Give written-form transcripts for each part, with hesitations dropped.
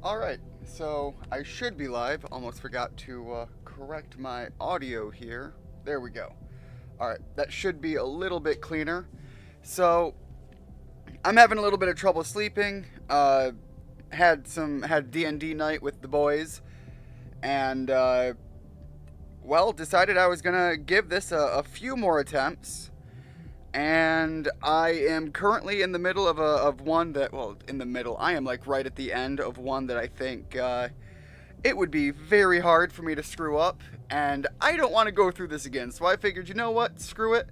Alright, so I should be live. Almost forgot to correct my audio here. There we go. Alright, that should be a little bit cleaner. So, I'm having a little bit of trouble sleeping. Had D&D night with the boys. And, well, decided I was gonna give this a few more attempts. And I am currently in the middle of one that, well, in the middle, I am like right at the end of one that I think it would be very hard for me to screw up, and I don't want to go through this again, so I figured, you know what, screw it,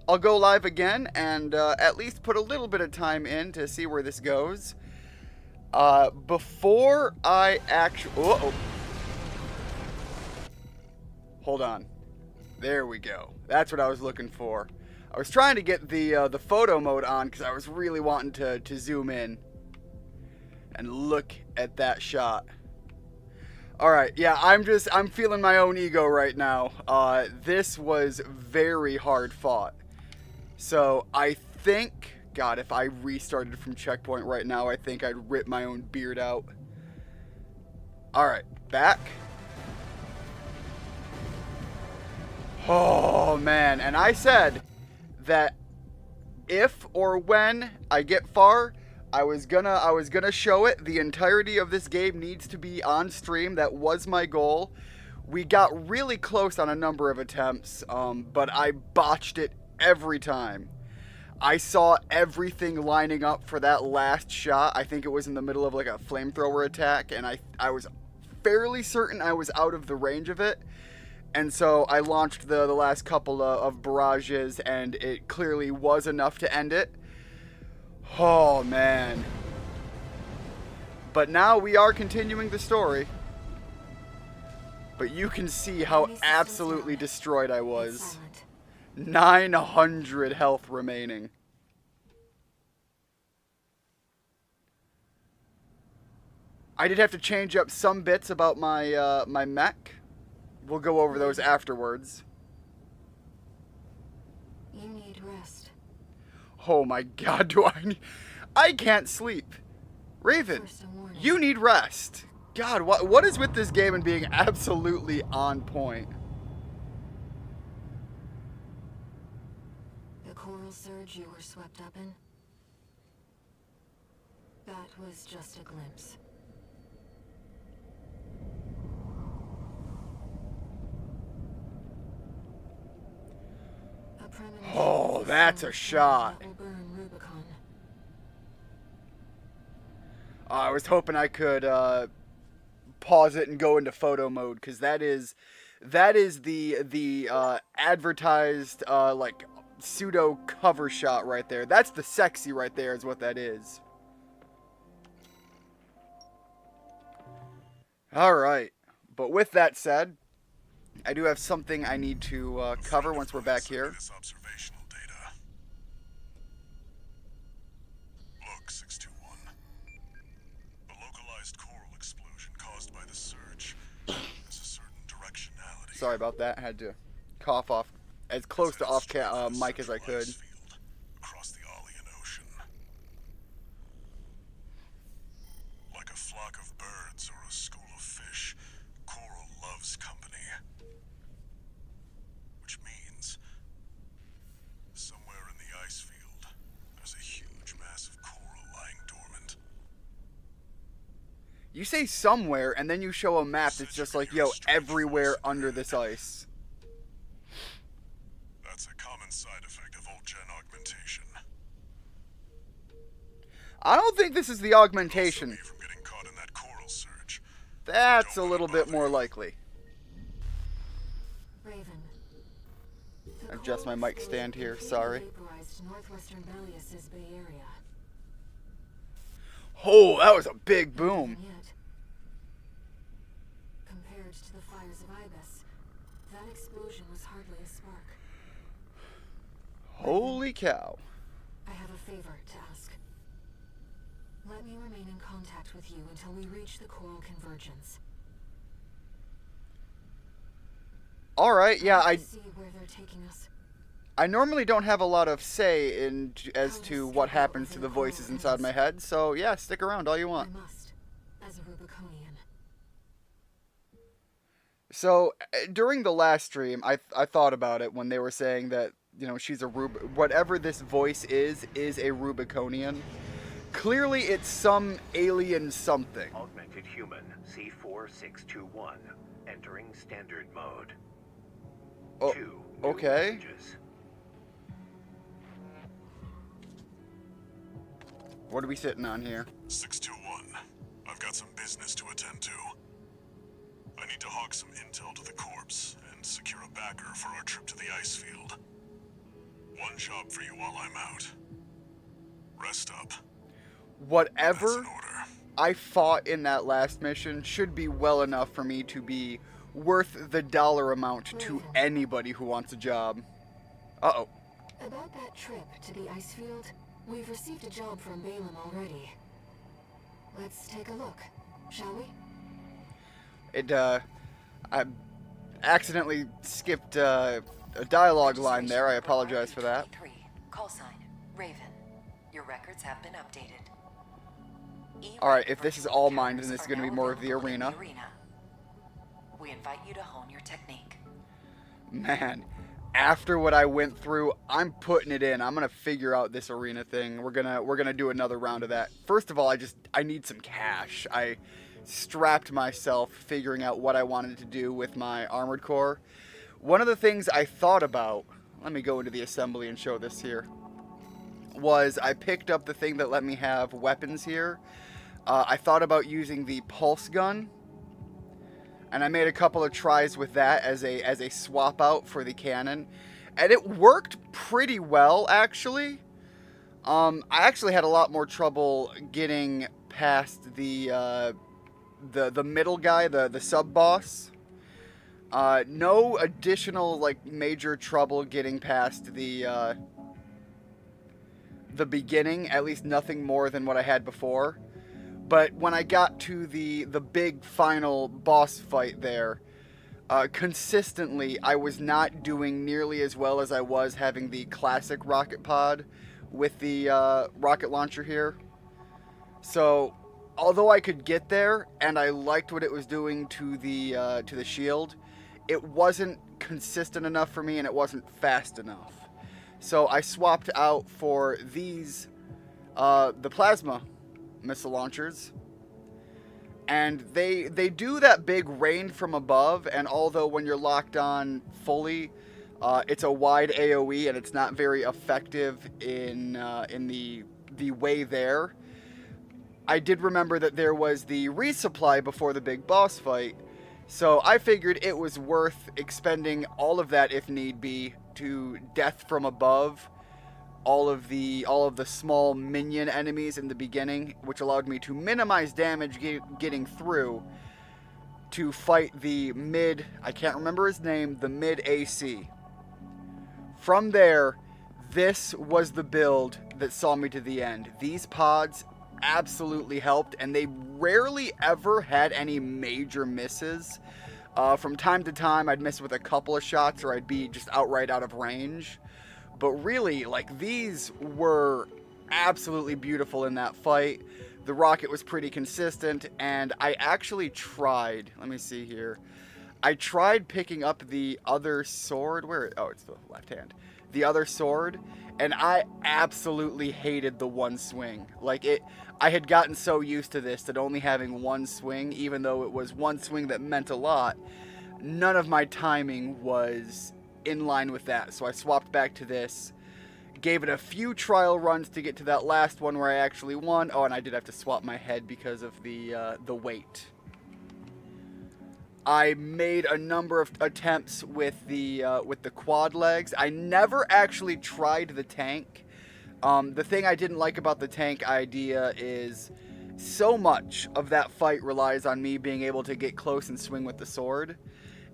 I'll go live again, and at least put a little bit of time in to see where this goes. Before I actually, hold on, there we go, that's what I was looking for. I was trying to get the photo mode on because I was really wanting to zoom in and look at that shot. Alright, yeah, I'm feeling my own ego right now. This was very hard fought. So I think, God, if I restarted from checkpoint right now, I think I'd rip my own beard out. Alright, back. Oh man, and I said that if or when I get far, I was gonna show it. The entirety of this game needs to be on stream. That was my goal. We got really close on a number of attempts, but I botched it every time. I saw everything lining up for that last shot. I think it was in the middle of like a flamethrower attack, and I was fairly certain I was out of the range of it. And so I launched the last couple of barrages, and it clearly was enough to end it. Oh, man. But now we are continuing the story. But you can see how absolutely destroyed I was. 900 health remaining. I did have to change up some bits about my my mech. We'll go over those afterwards. You need rest. Oh my God, do I need... I can't sleep. Raven, you need rest. God, what is with this game and being absolutely on point? The coral surge you were swept up in? That was just a glimpse. Oh, that's a shot. I was hoping I could pause it and go into photo mode, because that is the advertised like pseudo cover shot right there. That's the sexy right there is what that is. All right, but with that said, I do have something I need to cover once we're back here. Observational data. Look, 621. A localized coral explosion caused by the surge has a certain directionality. Sorry about that. I had to cough off as close to off mic as I could. Across the Alien Ocean. Like a flock of birds or a school of fish, coral loves company. Which means, somewhere in the ice field, there's a huge mass of coral lying dormant. You say somewhere, and then you show a map that's just like, yo, everywhere under this ice. That's a common side effect of old-gen augmentation. I don't think this is the augmentation. Also, from getting caught in that coral surge. That's a little bit more likely. Raven. Adjust my mic stand here, sorry. Northwestern Balius's Bay Area. Oh, that was a big boom. Yet, compared to the fires of Ibis, that explosion was hardly a spark. Holy cow. I have a favor to ask. Let me remain in contact with you until we reach the coral convergence. Alright, yeah, I See where they're taking us. I normally don't have a lot of say in as to what happens to the voices inside my head, so yeah, stick around all you I want. must, as a Rubiconian. So during the last stream, I thought about it when they were saying that, she's whatever this voice is a Rubiconian. Clearly, it's some alien something. Augmented human C4621 entering standard mode. Oh, 2 new okay. messages. What are we sitting on here? 621. I've got some business to attend to. I need to hawk some intel to the corpse and secure a backer for our trip to the ice field. One job for you while I'm out. Rest up. That's Whatever an order. I fought in that last mission should be well enough for me to be worth the dollar amount to anybody who wants a job. Uh-oh. About that trip to the ice field, we've received a job from Balaam already. Let's take a look, shall we? I accidentally skipped a dialogue line there. I apologize for that. Call sign, Raven. Your records have been updated. Alright, if this is all mine, then this is going to be more of the arena. We invite you to hone your technique. Man, after what I went through, I'm putting it in. I'm going to figure out this arena thing. We're going to do another round of that. First of all, I need some cash. I strapped myself figuring out what I wanted to do with my armored core. One of the things I thought about, let me go into the assembly and show this here, was I picked up the thing that let me have weapons here. I thought about using the pulse gun, and I made a couple of tries with that as a swap out for the cannon, and it worked pretty well actually. I actually had a lot more trouble getting past the middle guy, the sub boss. No additional major trouble getting past the beginning, at least nothing more than what I had before. But when I got to the big final boss fight there, consistently I was not doing nearly as well as I was having the classic rocket pod with the rocket launcher here. So, although I could get there and I liked what it was doing to the shield, it wasn't consistent enough for me and it wasn't fast enough. So I swapped out for these, the plasma missile launchers, and they do that big rain from above, and although when you're locked on fully, it's a wide AoE and it's not very effective in the way there. I did remember that there was the resupply before the big boss fight, so I figured it was worth expending all of that if need be to death from above all of the small minion enemies in the beginning, which allowed me to minimize damage getting through to fight the mid, I can't remember his name, the mid AC. From there, this was the build that saw me to the end. These pods absolutely helped, and they rarely ever had any major misses. From time to time, I'd miss with a couple of shots, or I'd be just outright out of range. But really, these were absolutely beautiful in that fight. The rocket was pretty consistent, and I actually tried, let me see here. I tried picking up the other sword. Oh, it's the left hand. The other sword, and I absolutely hated the one swing. I had gotten so used to this that only having one swing, even though it was one swing that meant a lot, none of my timing was in line with that. So I swapped back to this, gave it a few trial runs to get to that last one where I actually won. Oh, and I did have to swap my head because of the weight. I made a number of attempts with the quad legs. I never actually tried the tank. The thing I didn't like about the tank idea is so much of that fight relies on me being able to get close and swing with the sword,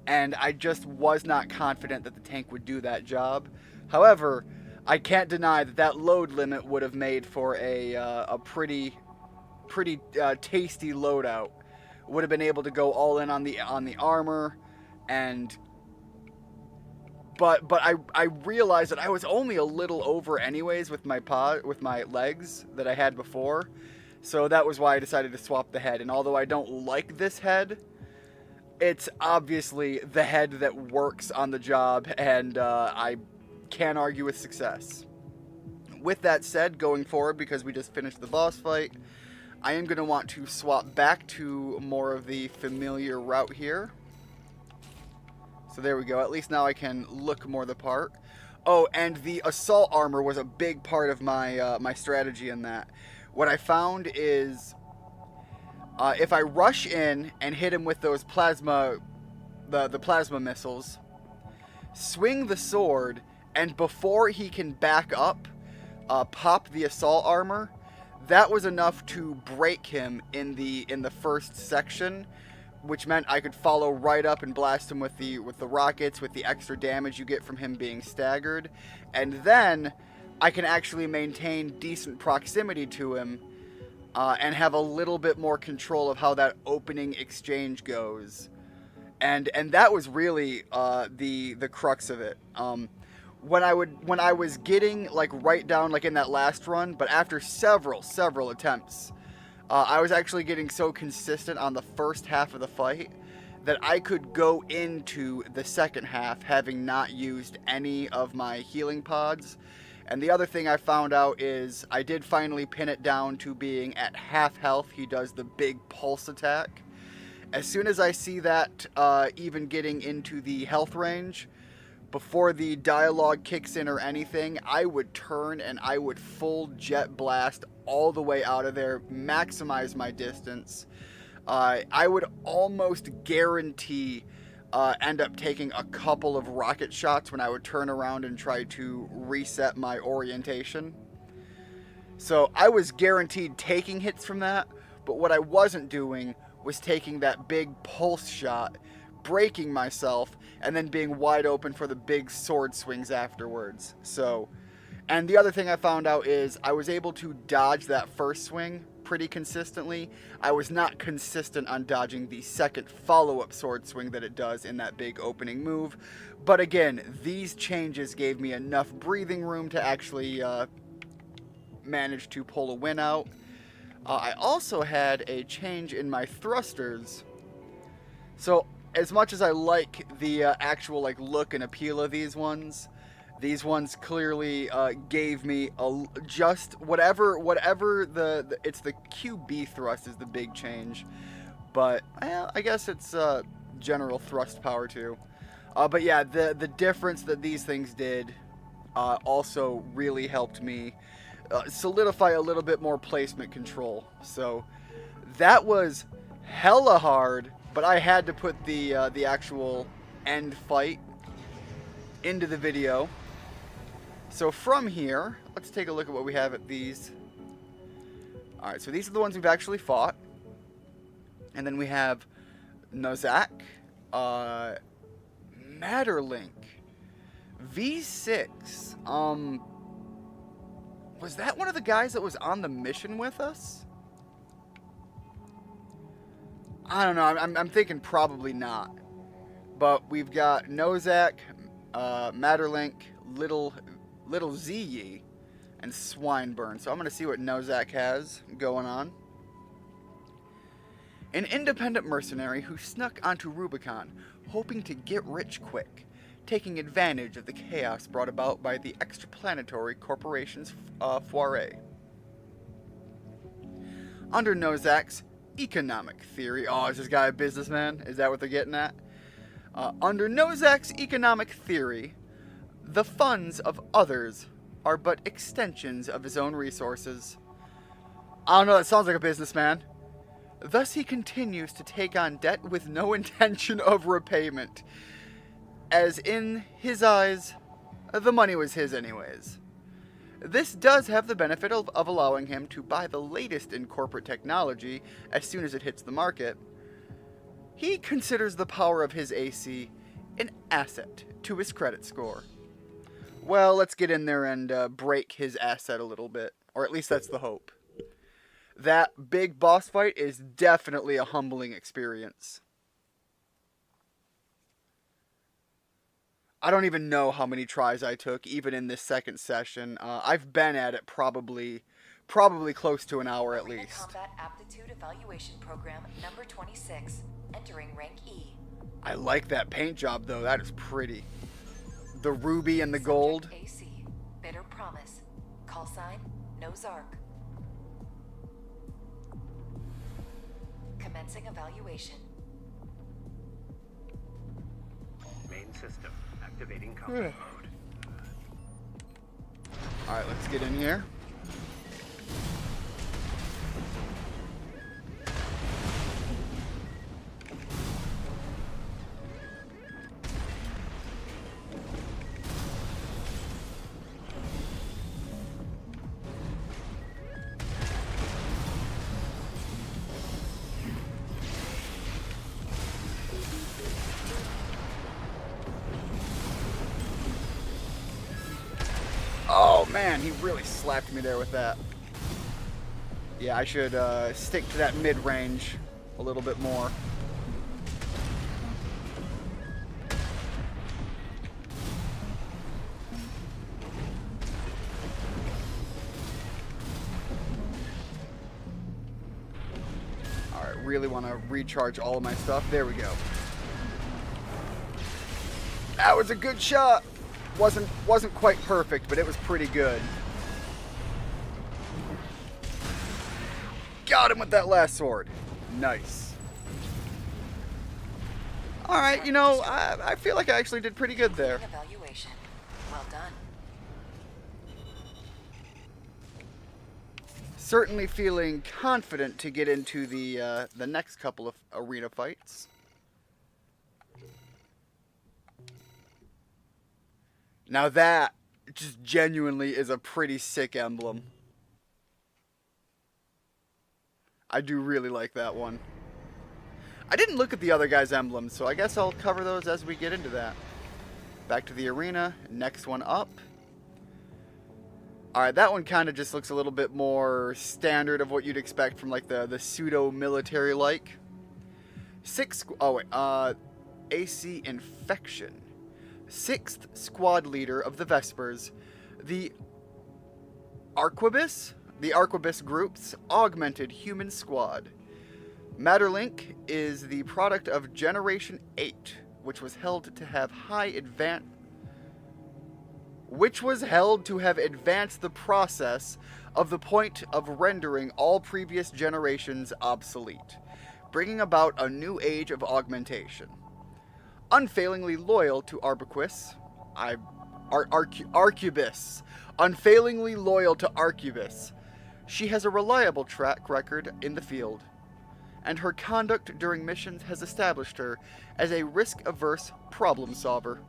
and I just was not confident that the tank would do that job. However, I can't deny that load limit would have made for a pretty tasty loadout. Would have been able to go all in on the armor, but I realized that I was only a little over anyways with my legs that I had before. So that was why I decided to swap the head. And although I don't like this head, it's obviously the head that works on the job, and I can't argue with success. With that said, going forward, because we just finished the boss fight, I am going to want to swap back to more of the familiar route here. So there we go. At least now I can look more the part. Oh, and the assault armor was a big part of my my strategy in that. What I found is if I rush in and hit him with those plasma, the plasma missiles, swing the sword, and before he can back up, pop the assault armor, that was enough to break him in the first section, which meant I could follow right up and blast him with the rockets, with the extra damage you get from him being staggered, and then I can actually maintain decent proximity to him and have a little bit more control of how that opening exchange goes, and that was really the crux of it. When I was getting like right down like in that last run, but after several attempts, I was actually getting so consistent on the first half of the fight that I could go into the second half having not used any of my healing pods. And the other thing I found out is I did finally pin it down to being at half health. He does the big pulse attack. As soon as I see that even getting into the health range, before the dialogue kicks in or anything, I would turn and I would full jet blast all the way out of there, maximize my distance. I would almost guarantee end up taking a couple of rocket shots when I would turn around and try to reset my orientation. So I was guaranteed taking hits from that, but what I wasn't doing was taking that big pulse shot, breaking myself, and then being wide open for the big sword swings afterwards. So, and the other thing I found out is I was able to dodge that first swing pretty consistently. I was not consistent on dodging the second follow-up sword swing that it does in that big opening move. But again, these changes gave me enough breathing room to actually manage to pull a win out. I also had a change in my thrusters. So as much as I like the actual like look and appeal of these ones clearly gave me just whatever the it's the QB thrust is the big change, but I guess it's general thrust power too. But yeah, the difference that these things did also really helped me solidify a little bit more placement control. So that was hella hard. But I had to put the actual end fight into the video. So from here, let's take a look at what we have at these. Alright, so these are the ones we've actually fought. And then we have Nozak, Matterlink, V6. Was that one of the guys that was on the mission with us? I don't know. I'm thinking probably not. But we've got Nozak, Matterlink, Little Zee, and Swineburn. So I'm going to see what Nozak has going on. An independent mercenary who snuck onto Rubicon, hoping to get rich quick, taking advantage of the chaos brought about by the extraplanetary corporation's foray. Under Nozak's economic theory. Oh, is this guy a businessman? Is that what they're getting at? Under Nozak's economic theory, the funds of others are but extensions of his own resources. I don't know, that sounds like a businessman. Thus he continues to take on debt with no intention of repayment, as in his eyes, the money was his anyways. This does have the benefit of allowing him to buy the latest in corporate technology as soon as it hits the market. He considers the power of his AC an asset to his credit score. Well, let's get in there and break his asset a little bit, or at least that's the hope. That big boss fight is definitely a humbling experience. I don't even know how many tries I took, even in this second session. I've been at it probably probably close to an hour at Arena least. Combat Aptitude Evaluation Program number 26, entering rank E. I like that paint job though. That is pretty. The ruby and the gold. Subject AC, Bitter Promise. Call sign, No Zark. Commencing evaluation. Main system activating combat mode. Alright, let's get in here. Oh man, he really slapped me there with that. Yeah, I should stick to that mid-range a little bit more. Alright, really want to recharge all of my stuff. There we go. That was a good shot. Wasn't quite perfect, but it was pretty good. Got him with that last sword. Nice. Alright, you know, I feel like I actually did pretty good there. Evaluation. Well done. Certainly feeling confident to get into the next couple of arena fights. Now that just genuinely is a pretty sick emblem. I do really like that one. I didn't look at the other guy's emblems, so I guess I'll cover those as we get into that. Back to the arena. Next one up. Alright, that one kind of just looks a little bit more standard of what you'd expect from like the pseudo-military like. AC Infection. 6th Squad Leader of the Vespers, the Arquebus? The Arquebus Group's augmented human squad. Matterlink is the product of Generation 8, which was held to have advanced the process of the point of rendering all previous generations obsolete, bringing about a new age of augmentation. Unfailingly loyal to Arquebus. Unfailingly loyal to Arquebus. She has a reliable track record in the field, and her conduct during missions has established her as a risk-averse problem solver.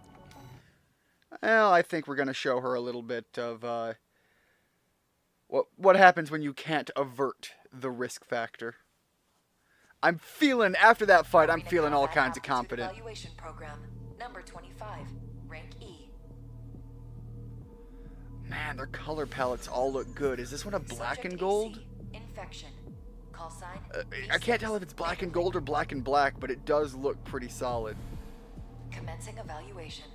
Well, I think we're going to show her a little bit of what happens when you can't avert the risk factor. I'm feeling, after that fight, I'm feeling all kinds of confident. Evaluation program number 25, rank E. Man, their color palettes all look good. Is this one a black and gold? Infection. Call sign. I can't tell if it's black and gold or black and black, but it does look pretty solid. Commencing evaluation.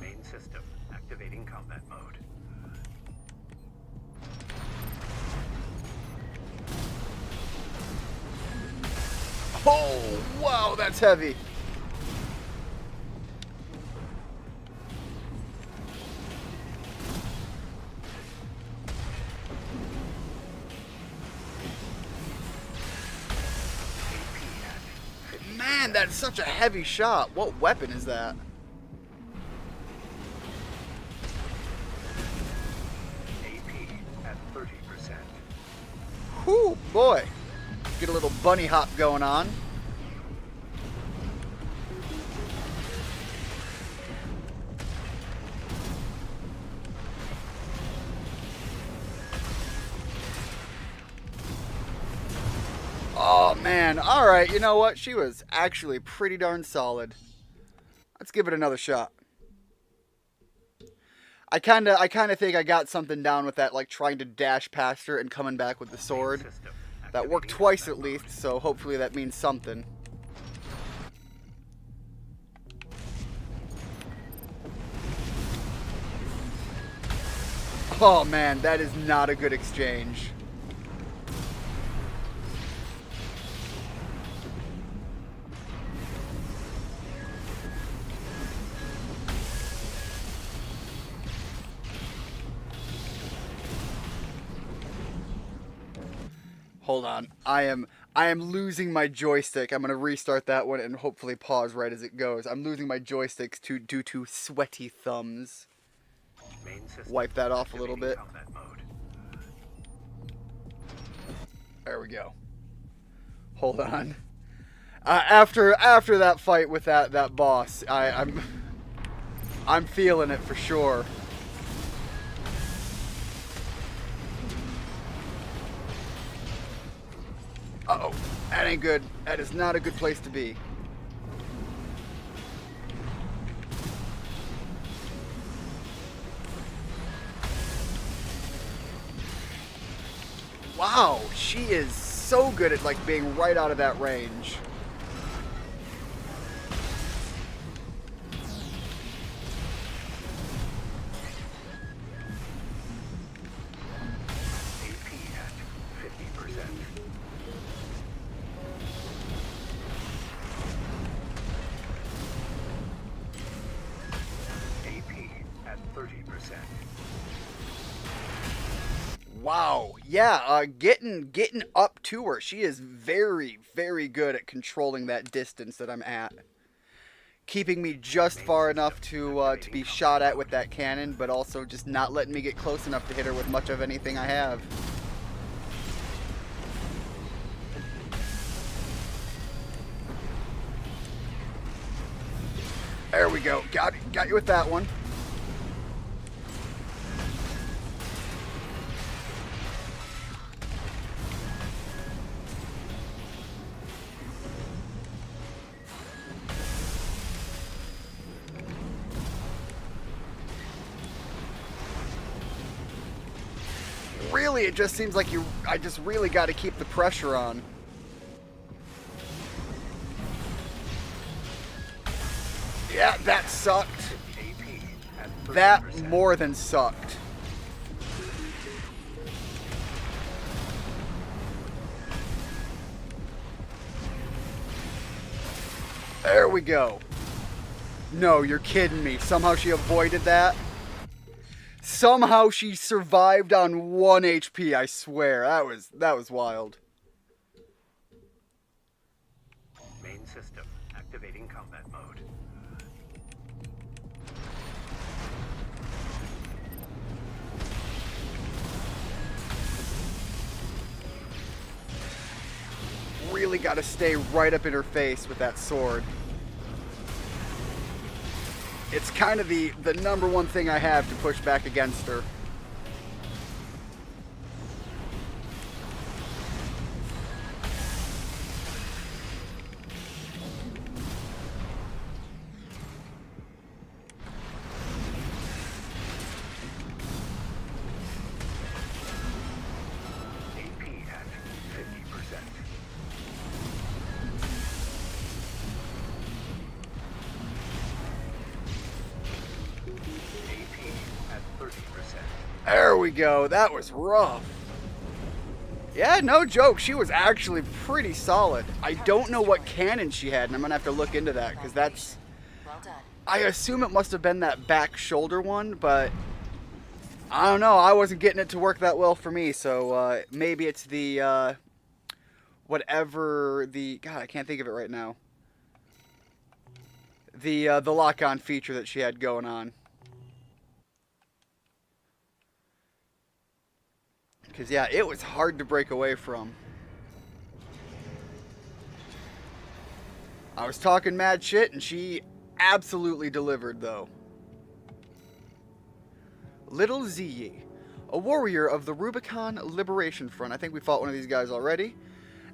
Main system activating combat mode. Oh, wow, that's heavy. Man, that's such a heavy shot. What weapon is that? AP at 30%. Whew, boy. Get a little bunny hop going on. Oh man, alright, you know what? She was actually pretty darn solid. Let's give it another shot. I kinda think I got something down with that, like trying to dash past her and coming back with the sword. That worked twice at least, so hopefully that means something. Oh man, that is not a good exchange. Hold on. I am losing my joystick. I'm gonna restart that one and hopefully pause right as it goes. I'm losing my joysticks due to sweaty thumbs. Main system Wipe that off a little bit. activating combat mode. There we go. Hold on. After that fight with that boss, I'm feeling it for sure. Uh-oh. That ain't good. That is not a good place to be. Wow, she is so good at like being right out of that range. AP at 50%. AP at 30%. Wow, yeah, getting up to her. She is very, very good at controlling that distance that I'm at. Keeping me just far enough to be shot at with that cannon, but also just not letting me get close enough to hit her with much of anything I have. There we go. Got you with that one. Really, it just seems like I just really got to keep the pressure on. Yeah, that sucked. AP at 30%. That more than sucked. There we go. No, you're kidding me. Somehow she avoided that. Somehow she survived on 1 HP, I swear. That was wild. Main system activating combat mode. Really got to stay right up in her face with that sword. It's kind of the number one thing I have to push back against her. AP at 50%. AP at 30%. There we go. That was rough. Yeah, no joke. She was actually pretty solid. I don't know what cannon she had, and I'm going to have to look into that, because that's... Well done. I assume it must have been that back shoulder one, but... I don't know. I wasn't getting it to work that well for me, so maybe it's the... whatever the... God, I can't think of it right now. The lock-on feature that she had going on. Because, yeah, it was hard to break away from. I was talking mad shit, and she absolutely delivered, though. Little Ziyi, a warrior of the Rubicon Liberation Front. I think we fought one of these guys already.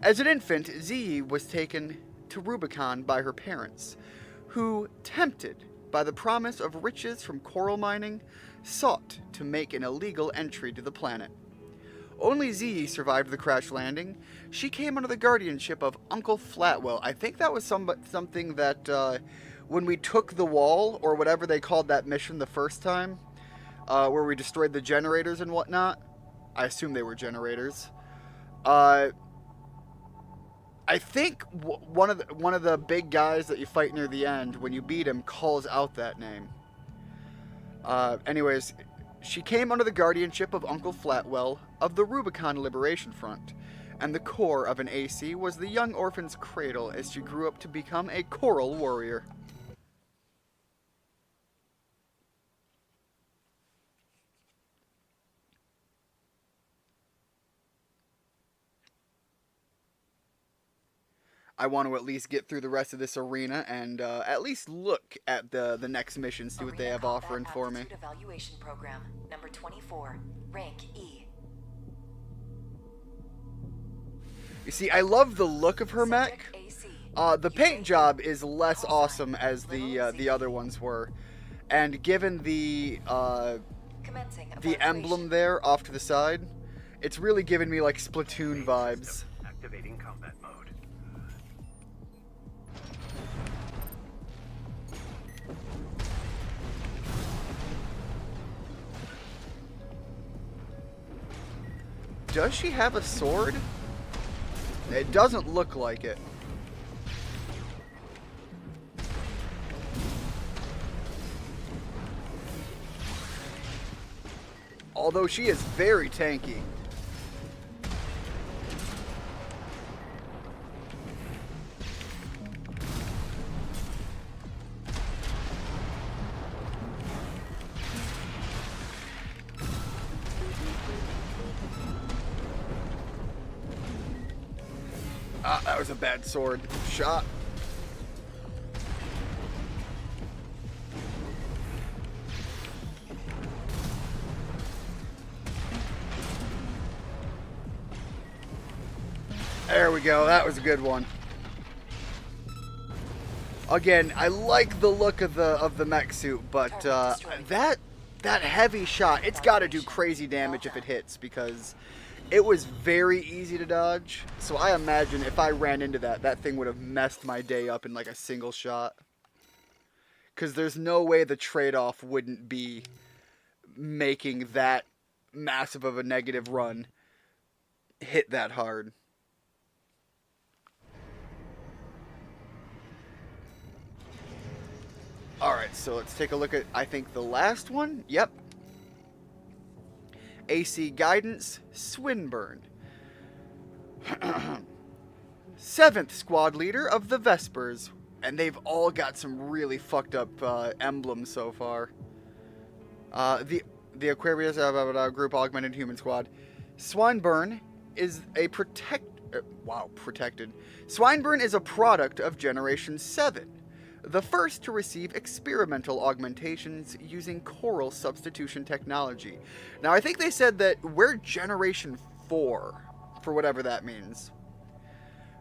As an infant, Ziyi was taken to Rubicon by her parents, who, tempted by the promise of riches from coral mining, sought to make an illegal entry to the planet. Only Ziyi survived the crash landing. She came under the guardianship of Uncle Flatwell. I think that was something that when we took the wall, or whatever they called that mission the first time, where we destroyed the generators and whatnot. I assume they were generators. I think one of the big guys that you fight near the end, when you beat him, calls out that name. Anyways, she came under the guardianship of Uncle Flatwell of the Rubicon Liberation Front, and the core of an AC was the young orphan's cradle as she grew up to become a choral warrior. I want to at least get through the rest of this arena and at least look at the next mission, see what they have offering for me. Evaluation program number 24, rank E. You see, I love the look of her mech. The paint job is less awesome as the other ones were, and given the emblem there off to the side, it's really giving me like Splatoon vibes. Activating combat mode. Does she have a sword? It doesn't look like it. Although she is very tanky. Ah, that was a bad sword shot. There we go. That was a good one. Again, I like the look of the mech suit, but that heavy shot, it's got to do crazy damage if it hits, because it was very easy to dodge. So I imagine if I ran into that thing would have messed my day up in like a single shot. Because there's no way the trade-off wouldn't be making that massive of a negative run hit that hard. Alright, so let's take a look at, I think, the last one. Yep. AC Guidance, Swinburne. 7th squad leader of the Vespers. And they've all got some really fucked up emblems so far. The Aquarius group augmented human squad. Swinburne is a protected. Swinburne is a product of Generation 7. The first to receive experimental augmentations using coral substitution technology. Now, I think they said that we're Generation 4, for whatever that means.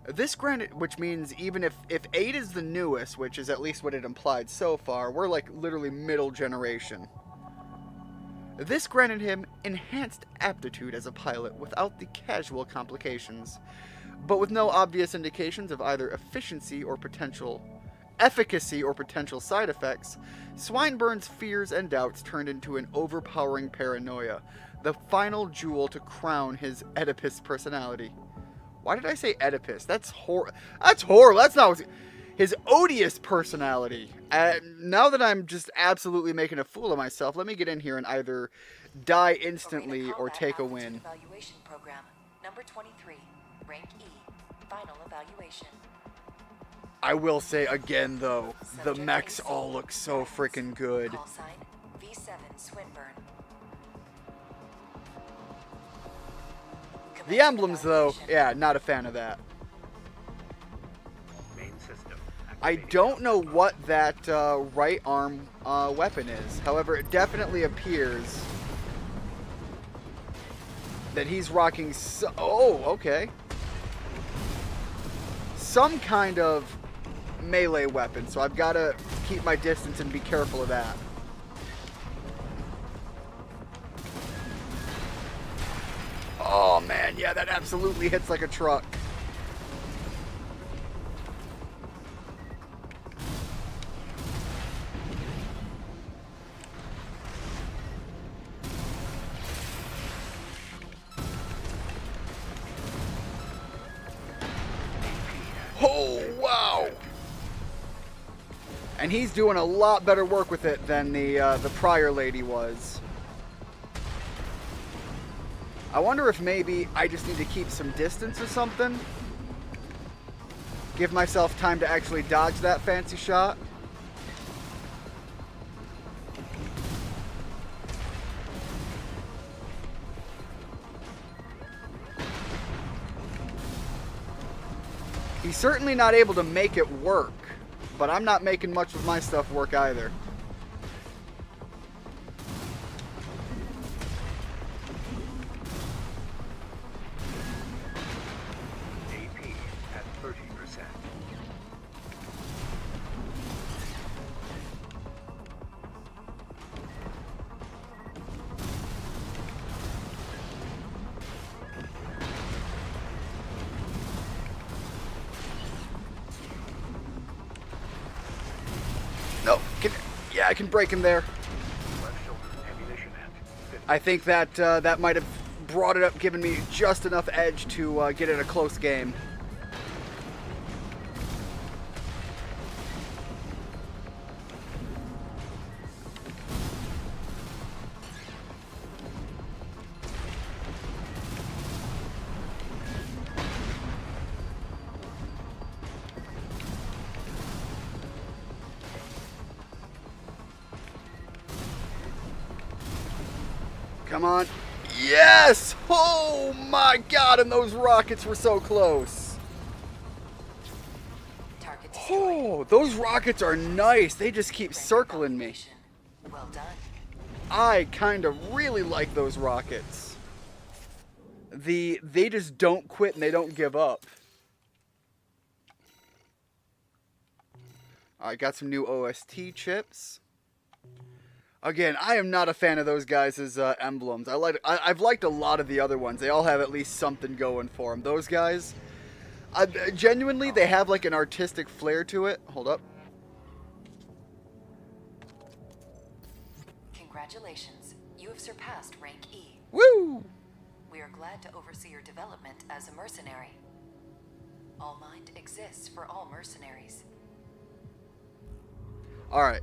This granted, which means even if 8 is the newest, which is at least what it implied so far, we're like literally middle generation. This granted him enhanced aptitude as a pilot without the casual complications, but with no obvious indications of either efficacy or potential side effects. Swinburne's fears and doubts turned into an overpowering paranoia, the final jewel to crown his Oedipus personality. Why did I say Oedipus? That's horrible. That's not his odious personality. Now that I'm just absolutely making a fool of myself, let me get in here and either die instantly or take a win. Evaluation program number 23, rank E, final evaluation. I will say again, though, the mechs all look so freaking good. Call sign V7 Swinburne. The emblems, though, yeah, not a fan of that. Main system. I don't know what that right arm weapon is. However, it definitely appears that he's rocking okay. Some kind of melee weapon, so I've got to keep my distance and be careful of that. Oh man, yeah, that absolutely hits like a truck. And he's doing a lot better work with it than the prior lady was. I wonder if maybe I just need to keep some distance or something. Give myself time to actually dodge that fancy shot. He's certainly not able to make it work, but I'm not making much of my stuff work either. AP at 30%. No, yeah, I can break him there. Left shoulder ammunition at 50. I think that that might have brought it up, given me just enough edge to get in a close game. Come on. Yes! Oh my god, and those rockets were so close. Target destroyed. Oh, those rockets are nice. They just keep circling me. Well done. I kind of really like those rockets. They just don't quit and they don't give up. Alright, got some new OST chips. Again, I am not a fan of those guys' emblems. I've liked a lot of the other ones. They all have at least something going for them. Those guys, genuinely, they have like an artistic flair to it. Hold up. Congratulations. You have surpassed rank E. Woo! We are glad to oversee your development as a mercenary. All Mind exists for all mercenaries. Alright.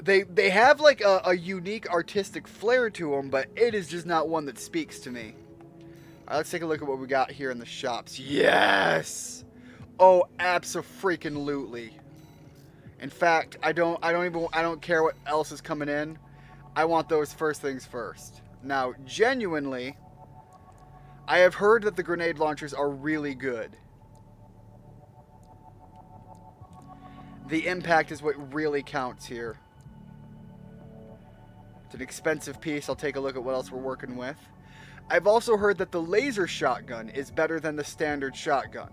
They have like a unique artistic flair to them, but it is just not one that speaks to me. Alright, let's take a look at what we got here in the shops. Yes! Oh, abso-freaking-lutely. In fact, I don't care what else is coming in. I want those first things first. Now, genuinely, I have heard that the grenade launchers are really good. The impact is what really counts here. It's an expensive piece. I'll take a look at what else we're working with. I've also heard that the laser shotgun is better than the standard shotgun.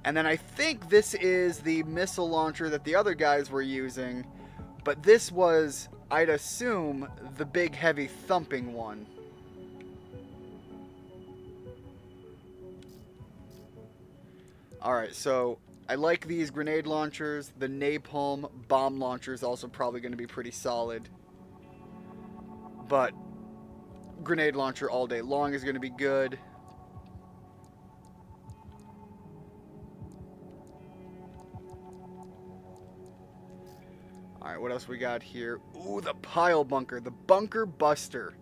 And then I think this is the missile launcher that the other guys were using, but this was, I'd assume, the big heavy thumping one. Alright, so I like these grenade launchers. The napalm bomb launcher is also probably going to be pretty solid. But grenade launcher all day long is going to be good. Alright, what else we got here? Ooh, the pile bunker. The bunker buster.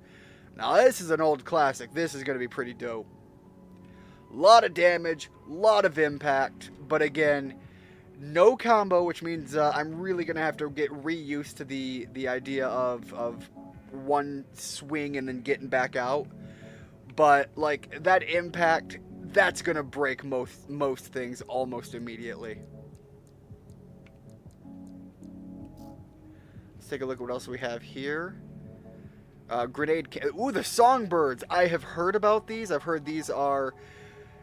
Now this is an old classic. This is going to be pretty dope. Lot of damage, lot of impact, but again, no combo, which means I'm really going to have to get reused to the idea of one swing and then getting back out. But, like, that impact, that's going to break most things almost immediately. Let's take a look at what else we have here. Ooh, the songbirds. I have heard about these. I've heard these are...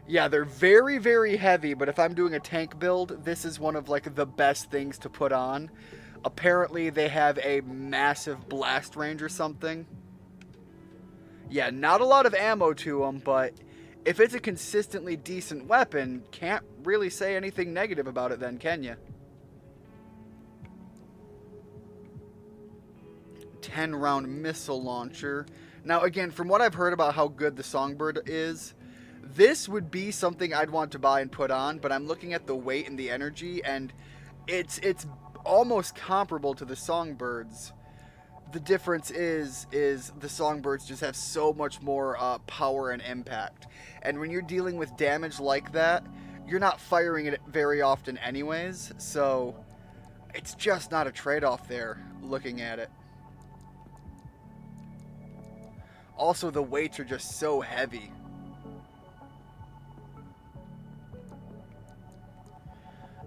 Yeah, they're very, very heavy, but if I'm doing a tank build, this is one of, like, the best things to put on. Apparently, they have a massive blast range or something. Yeah, not a lot of ammo to them, but if it's a consistently decent weapon, can't really say anything negative about it then, can you? 10-round missile launcher. Now, again, from what I've heard about how good the Songbird is, This would be something I'd want to buy and put on, but I'm looking at the weight and the energy, and it's almost comparable to the Songbirds. The difference is the Songbirds just have so much more power and impact. And when you're dealing with damage like that, you're not firing it very often anyways, so it's just not a trade-off there, looking at it. Also, the weights are just so heavy.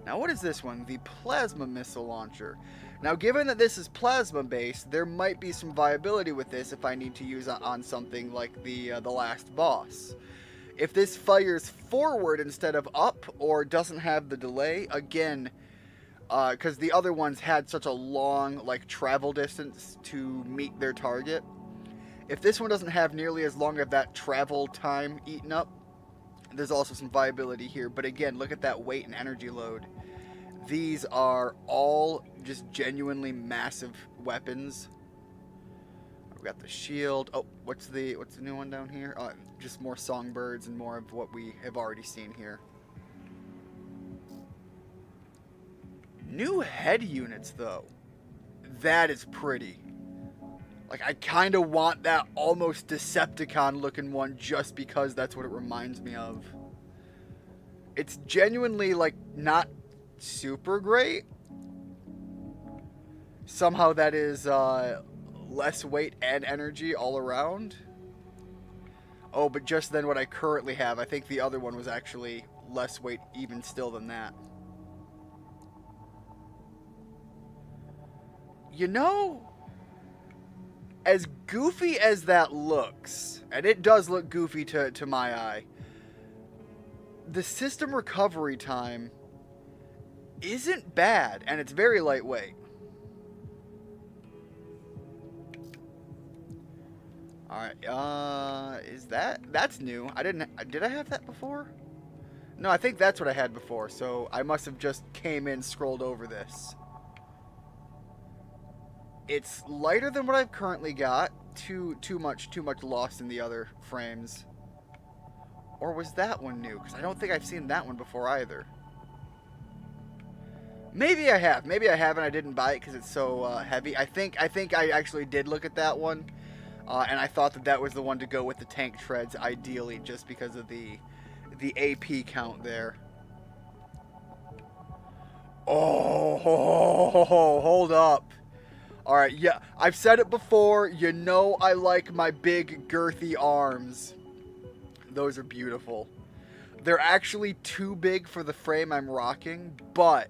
Now, what is this one? The Plasma Missile Launcher. Now, given that this is plasma-based, there might be some viability with this if I need to use it on something like the last boss. If this fires forward instead of up, or doesn't have the delay, again, because the other ones had such a long, like, travel distance to meet their target. If this one doesn't have nearly as long of that travel time eaten up, there's also some viability here. But again, look at that weight and energy load. These are all just genuinely massive weapons. We've got the shield. Oh, what's the new one down here? Just more Songbirds and more of what we have already seen here. New head units, though. That is pretty. Like, I kind of want that almost Decepticon-looking one just because that's what it reminds me of. It's genuinely, like, not super great. Somehow that is less weight and energy all around. Oh, but just then what I currently have, I think the other one was actually less weight even still than that. You know, as goofy as that looks, and it does look goofy to my eye, the system recovery time isn't bad, and it's very lightweight. Alright, that's new. Did I have that before? No, I think that's what I had before, so I must have just came in, scrolled over this. It's lighter than what I've currently got. Too much lost in the other frames. Or was that one new? Because I don't think I've seen that one before either. Maybe I have. Maybe I haven't. I didn't buy it because it's so heavy. I think I actually did look at that one. And I thought that was the one to go with the tank treads, ideally, just because of the AP count there. Oh, hold up. Alright, yeah, I've said it before. You know I like my big, girthy arms. Those are beautiful. They're actually too big for the frame I'm rocking, but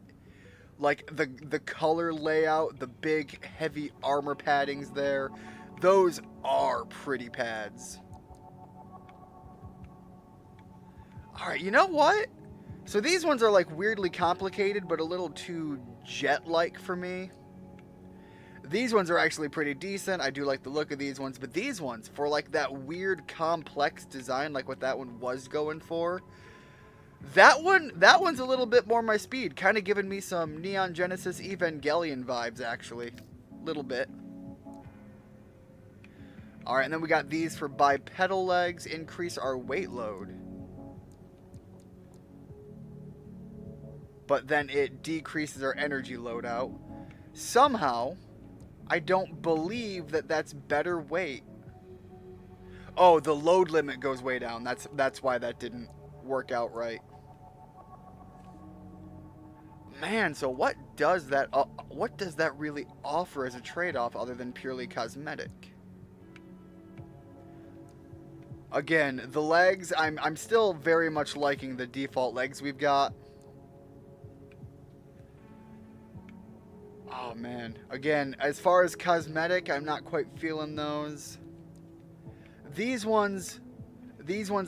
like the color layout, the big, heavy armor paddings there, those are pretty pads. Alright, you know what? So these ones are like weirdly complicated, but a little too jet-like for me. These ones are actually pretty decent. I do like the look of these ones, but these ones, for like that weird complex design, like what that one was going for, that one's a little bit more my speed, kind of giving me some Neon Genesis Evangelion vibes, actually. Little bit. Alright, and then we got these for bipedal legs, increase our weight load. But then it decreases our energy loadout. Somehow, I don't believe that that's better weight. Oh, the load limit goes way down. That's why that didn't work out right. Man, so what does that really offer as a trade-off other than purely cosmetic? Again, the legs, I'm still very much liking the default legs we've got. Oh man, again, as far as cosmetic, I'm not quite feeling those. These ones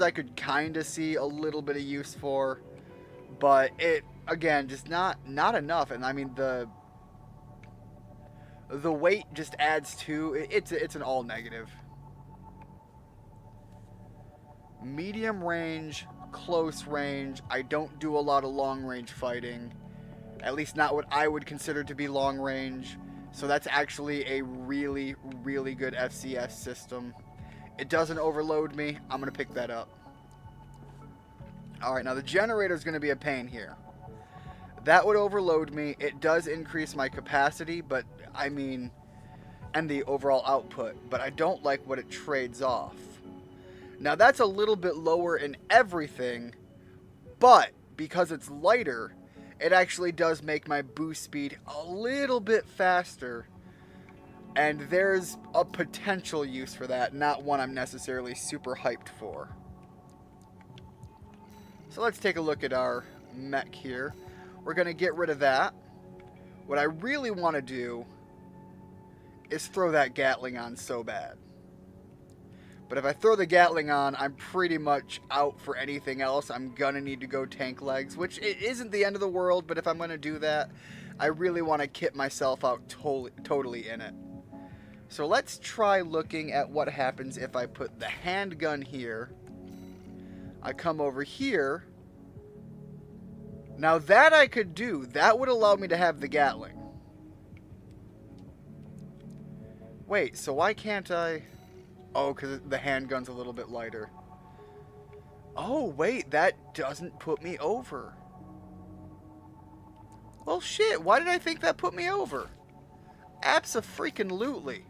I could kind of see a little bit of use for, but it, again, just not enough. And I mean, the weight just adds to it's an all negative. Medium range, close range. I don't do a lot of long range fighting. At least not what I would consider to be long range. So that's actually a really, really good FCS system. It doesn't overload me. I'm going to pick that up. Alright, now the generator is going to be a pain here. That would overload me. It does increase my capacity, but I mean, and the overall output, but I don't like what it trades off. Now that's a little bit lower in everything, but because it's lighter, it actually does make my boost speed a little bit faster. And there's a potential use for that, not one I'm necessarily super hyped for. So let's take a look at our mech here. We're going to get rid of that. What I really want to do is throw that Gatling on so bad. But if I throw the Gatling on, I'm pretty much out for anything else. I'm going to need to go tank legs, which it isn't the end of the world, but if I'm going to do that, I really want to kit myself out totally in it. So let's try looking at what happens if I put the handgun here. I come over here. Now that I could do, that would allow me to have the Gatling. Wait, so why can't I? Oh, because the handgun's a little bit lighter. Oh, wait, that doesn't put me over. Well, shit, why did I think that put me over? Abso-freaking-lutely.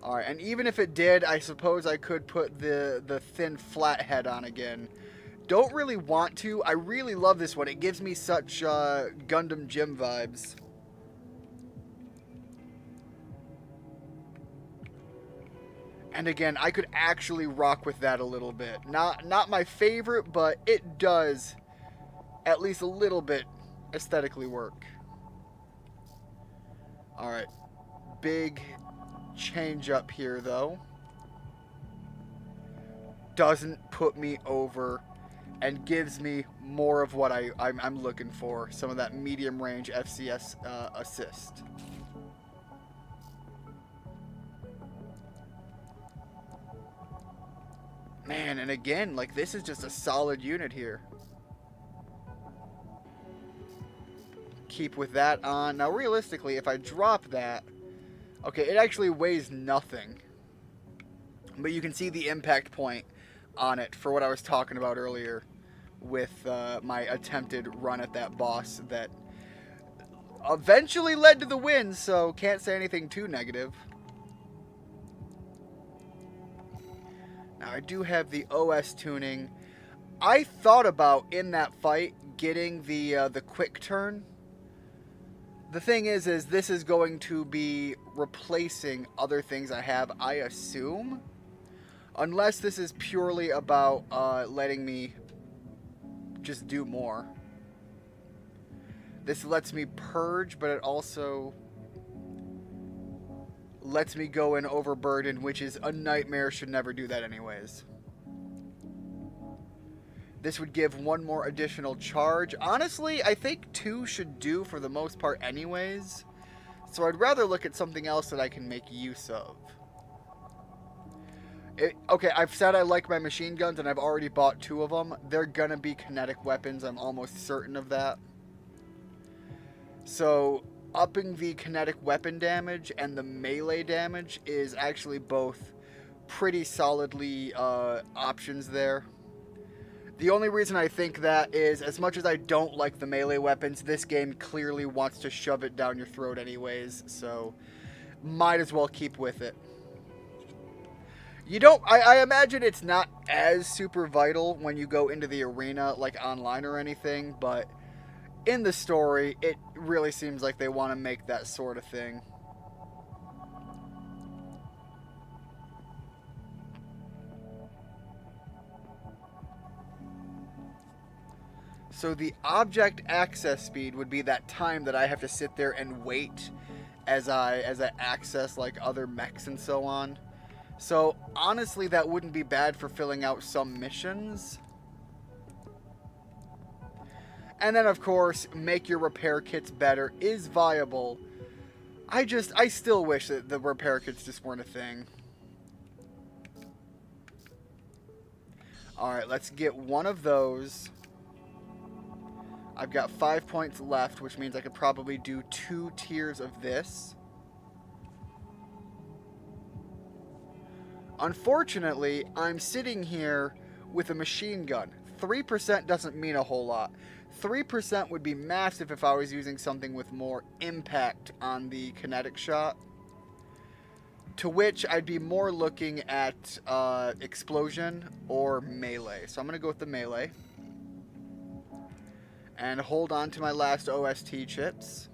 Alright, and even if it did, I suppose I could put the thin flat head on again. Don't really want to. I really love this one. It gives me such Gundam Gym vibes. And again, I could actually rock with that a little bit. Not my favorite, but it does at least a little bit aesthetically work. Alright, big change up here though. Doesn't put me over and gives me more of what I'm looking for. Some of that medium range FCS assist. Man, and again, like, this is just a solid unit here. Keep with that on. Now, realistically, if I drop that, okay, it actually weighs nothing. But you can see the impact point on it for what I was talking about earlier with my attempted run at that boss that eventually led to the win, so can't say anything too negative. Now, I do have the OS tuning. I thought about, in that fight, getting the quick turn. The thing is this is going to be replacing other things I have, I assume. Unless this is purely about letting me just do more. This lets me purge, but it also lets me go in overburden, which is a nightmare. Should never do that anyways. This would give one more additional charge. Honestly, I think 2 should do for the most part anyways. So I'd rather look at something else that I can make use of. Okay, I've said I like my machine guns, and I've already bought 2 of them. They're gonna be kinetic weapons. I'm almost certain of that. So upping the kinetic weapon damage and the melee damage is actually both pretty solidly options there. The only reason I think that is, as much as I don't like the melee weapons, this game clearly wants to shove it down your throat anyways, so might as well keep with it. You don't, I imagine it's not as super vital when you go into the arena, like online or anything, but in the story, it really seems like they want to make that sort of thing. So the object access speed would be that time that I have to sit there and wait as I access like other mechs and so on. So honestly, that wouldn't be bad for filling out some missions. And then, of course, make your repair kits better is viable. I still wish that the repair kits just weren't a thing. Alright, let's get one of those. I've got 5 points left, which means I could probably do 2 tiers of this. Unfortunately, I'm sitting here with a machine gun. 3% doesn't mean a whole lot. 3% would be massive if I was using something with more impact on the kinetic shot. To which I'd be more looking at explosion or melee. So I'm going to go with the melee. And hold on to my last OST chips.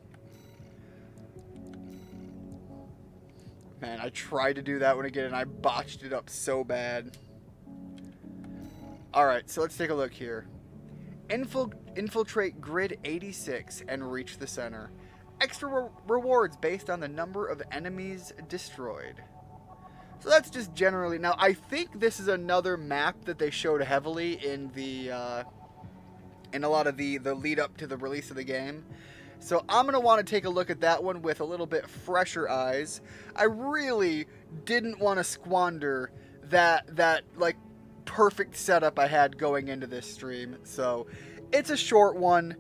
Man, I tried to do that one again and I botched it up so bad. Alright, so let's take a look here. Infiltrate grid 86 and reach the center. Extra rewards based on the number of enemies destroyed. So that's just generally... Now, I think this is another map that they showed heavily in the... in a lot of the lead up to the release of the game. So I'm going to want to take a look at that one with a little bit fresher eyes. I really didn't want to squander that like perfect setup I had going into this stream. So it's a short one.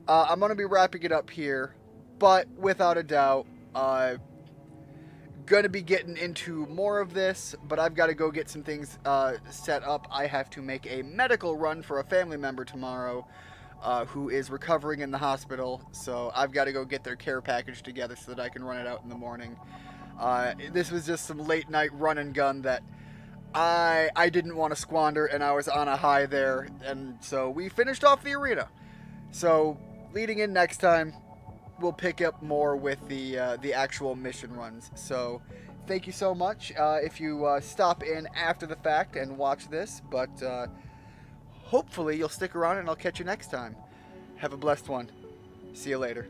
I'm going to be wrapping it up here, but without a doubt, going to be getting into more of this, but I've got to go get some things set up. I have to make a medical run for a family member tomorrow who is recovering in the hospital, so I've got to go get their care package together so that I can run it out in the morning. This was just some late night run and gun that I didn't want to squander, and I was on a high there, and so we finished off the arena. So leading in next time, we'll pick up more with the actual mission runs. So thank you so much if you stop in after the fact and watch this, but hopefully you'll stick around and I'll catch you next time. Have a blessed one. See you later.